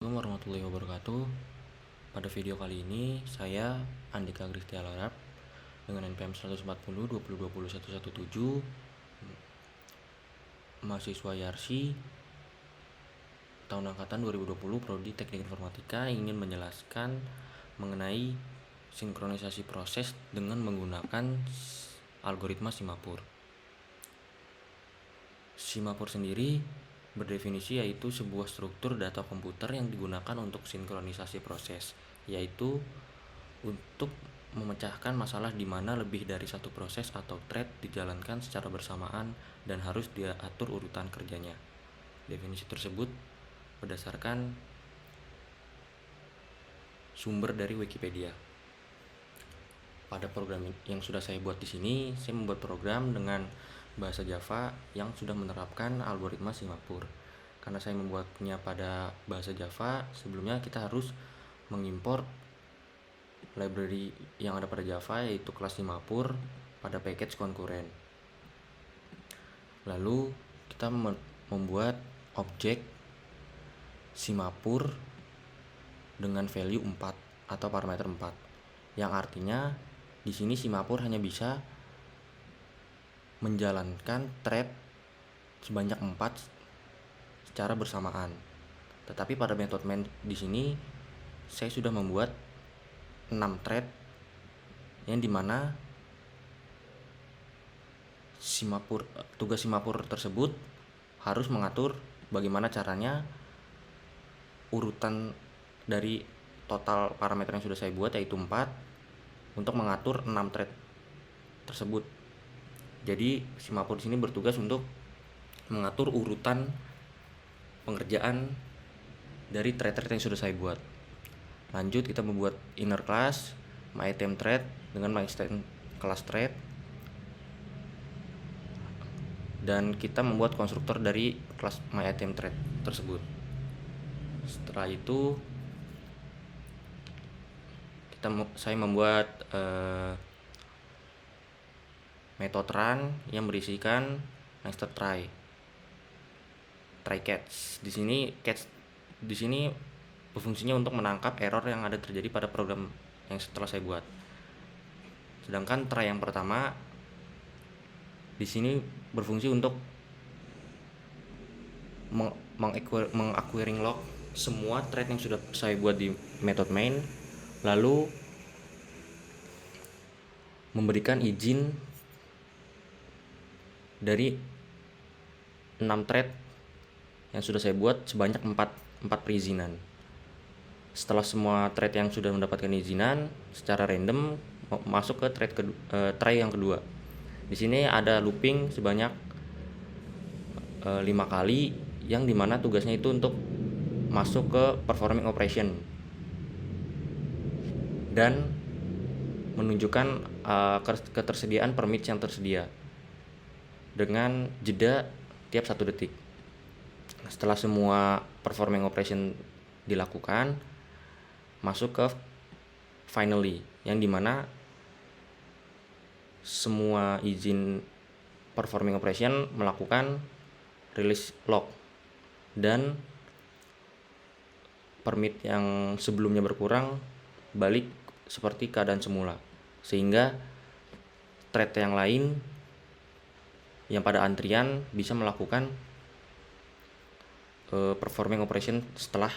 Assalamualaikum warahmatullahi wabarakatuh. Pada video kali ini saya Andika Gristiala Larap dengan NPM 140 2020 mahasiswa Yarsi tahun angkatan 2020 Prodi Teknik Informatika ingin menjelaskan mengenai sinkronisasi proses dengan menggunakan algoritma Simapur. Simapur sendiri berdefinisi yaitu sebuah struktur data komputer yang digunakan untuk sinkronisasi proses, yaitu untuk memecahkan masalah di mana lebih dari satu proses atau thread dijalankan secara bersamaan dan harus diatur urutan kerjanya. Definisi tersebut berdasarkan sumber dari Wikipedia. Pada program yang sudah saya buat di sini, saya membuat program dengan bahasa Java yang sudah menerapkan algoritma Simapur. Karena saya membuatnya pada bahasa Java, sebelumnya kita harus mengimport library yang ada pada Java, yaitu kelas Simapur pada package konkuren. Lalu kita membuat objek Simapur dengan value 4 atau parameter 4, yang artinya di sini Simapur hanya bisa menjalankan thread sebanyak 4 secara bersamaan. Tetapi pada metode main di sini saya sudah membuat 6 thread yang dimana tugas Simapur tersebut harus mengatur bagaimana caranya urutan dari total parameter yang sudah saya buat, yaitu 4, untuk mengatur 6 thread tersebut. Jadi Simapur di sini bertugas untuk mengatur urutan pengerjaan dari thread-thread yang sudah saya buat. Lanjut kita membuat inner class myItem thread dengan myExtend class thread, dan kita membuat konstruktor dari kelas myItem thread tersebut. Setelah itu saya membuat metode run yang berisikan nested try catch. Di sini berfungsinya untuk menangkap error yang ada terjadi pada program yang setelah saya buat. Sedangkan try yang pertama di sini berfungsi untuk mengacquiring log semua thread yang sudah saya buat di method main, lalu memberikan izin dari 6 thread yang sudah saya buat sebanyak 4 perizinan. Setelah semua thread yang sudah mendapatkan izinan secara random masuk ke try yang kedua. Di sini ada looping sebanyak 5 kali, yang dimana tugasnya itu untuk masuk ke performing operation dan menunjukkan ketersediaan permit yang tersedia dengan jeda tiap 1 detik. Setelah semua performing operation dilakukan, masuk ke finally, yang dimana semua izin performing operation melakukan release log dan permit yang sebelumnya berkurang balik seperti keadaan semula, sehingga thread yang lain yang pada antrian bisa melakukan performing operation setelah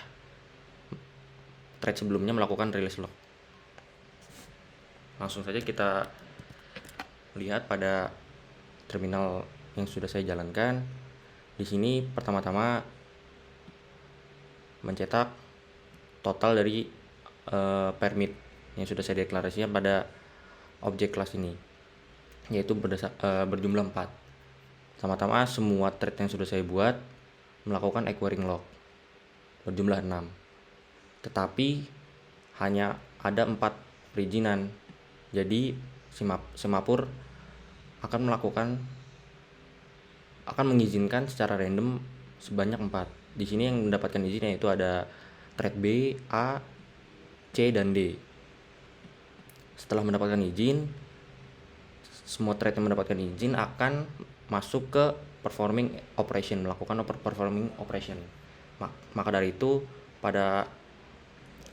thread sebelumnya melakukan release log. Langsung saja kita lihat pada terminal yang sudah saya jalankan. Di sini pertama-tama mencetak total dari permit yang sudah saya deklarasikan pada objek kelas ini, yaitu berjumlah 4. Pertama-tama semua thread yang sudah saya buat melakukan acquiring log berjumlah 6. Tetapi hanya ada 4 perizinan. Jadi Simapur akan mengizinkan secara random sebanyak 4. Di sini yang mendapatkan izin yaitu ada thread B, A, C, dan D. Setelah mendapatkan izin, semua thread yang mendapatkan izin akan masuk ke performing operation, melakukan performing operation. Maka dari itu pada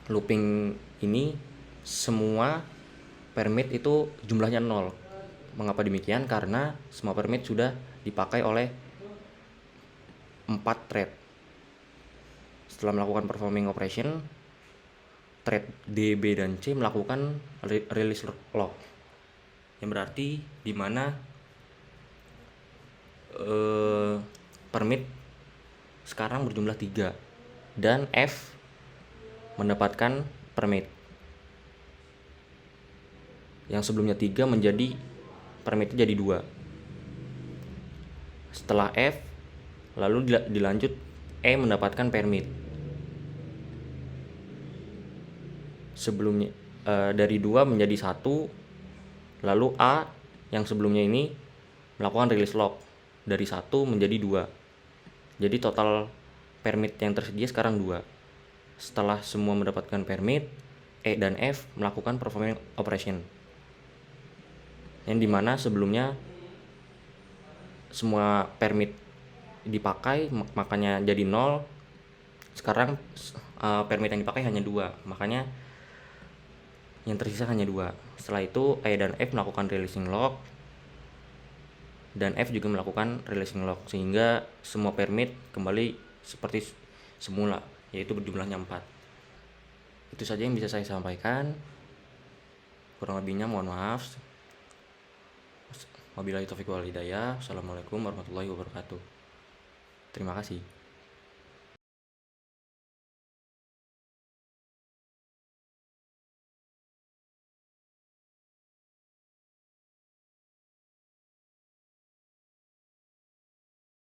looping ini semua permit itu jumlahnya 0. Mengapa demikian? Karena semua permit sudah dipakai oleh 4 thread. Setelah melakukan performing operation, thread D, B, dan C melakukan release lock, yang berarti dimana permit sekarang berjumlah 3 dan F mendapatkan permit yang sebelumnya 3 menjadi permitnya jadi 2. Setelah F lalu dilanjut E mendapatkan permit. Sebelumnya dari 2 menjadi 1, lalu A yang sebelumnya ini melakukan release lock dari 1 menjadi 2. Jadi total permit yang tersedia sekarang 2. Setelah semua mendapatkan permit, E dan F melakukan performing operation, yang dimana sebelumnya semua permit dipakai makanya jadi 0. Sekarang permit yang dipakai hanya 2, makanya yang tersisa hanya 2. Setelah itu E dan F melakukan releasing lock dan F juga melakukan releasing lock, sehingga semua permit kembali seperti semula, yaitu berjumlahnya 4. Itu saja yang bisa saya sampaikan. Kurang lebihnya mohon maaf. Wabillahi taufiq wal hidayah. Assalamualaikum warahmatullahi wabarakatuh. Terima kasih.